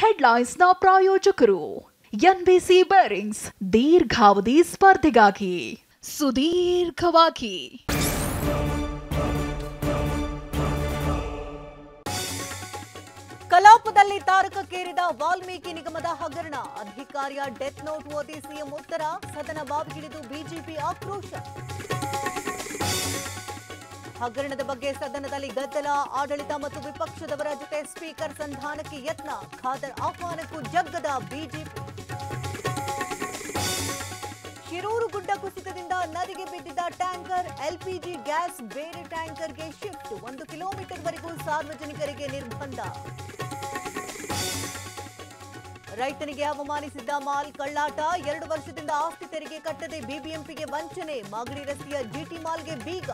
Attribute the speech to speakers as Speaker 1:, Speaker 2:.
Speaker 1: ಹೆಡ್ಲೈನ್ಸ್ನ ಪ್ರಾಯೋಜಕರು NBC bearings ದೀರ್ಘಾವಧಿ ಸ್ಪರ್ಧೆಗಾಗಿ ಸುದೀರ್ಘವಾಗಿ
Speaker 2: ಕಲಾಪದಲ್ಲಿ ತಾರಕಕ್ಕೇರಿದ ವಾಲ್ಮೀಕಿ ನಿಗಮದ ಹಗರಣ. ಅಧಿಕಾರಿಯ ಡೆತ್ ನೋಟ್ ಓದಿ ಸಿಎಂ ಉತ್ತರ. ಸದನ ಬಾವಿಗಿಳಿದು ಬಿಜೆಪಿ ಆಕ್ರೋಶ. ಹಗರಣದ ಬಗ್ಗೆ ಸದನದಲ್ಲಿ ಗದ್ದಲ. ಆಡಳಿತ ಮತ್ತು ವಿಪಕ್ಷದವರ ಜೊತೆ ಸ್ಪೀಕರ್ ಸಂಧಾನಕ್ಕೆ ಯತ್ನ. ಖಾದರ್ ಆಹ್ವಾನಕ್ಕೂ ಜಗ್ಗದ ಬಿಜೆಪಿ. ಶಿರೂರು ಗುಡ್ಡ ಕುಸಿತದಿಂದ ನದಿಗೆ ಬಿದ್ದಿದ್ದ ಟ್ಯಾಂಕರ್. ಎಲ್ಪಿಜಿ ಗ್ಯಾಸ್ ಬೇರೆ ಟ್ಯಾಂಕರ್ಗೆ ಶಿಫ್ಟ್. 1 ಕಿಲೋಮೀಟರ್ವರೆಗೂ ಸಾರ್ವಜನಿಕರಿಗೆ ನಿರ್ಬಂಧ. ರೈತನಿಗೆ ಅವಮಾನಿಸಿದ್ದ ಮಾಲ್ ಕಳ್ಳಾಟ. 2 ವರ್ಷದಿಂದ ಆಸ್ತಿ ತೆರಿಗೆ ಕಟ್ಟದೆ ಬಿಬಿಎಂಪಿಗೆ ವಂಚನೆ. ಮಾಗಡಿ ರಸ್ತೆಯ ಜಿಟಿ ಮಾಲ್ಗೆ ಬೀಗ.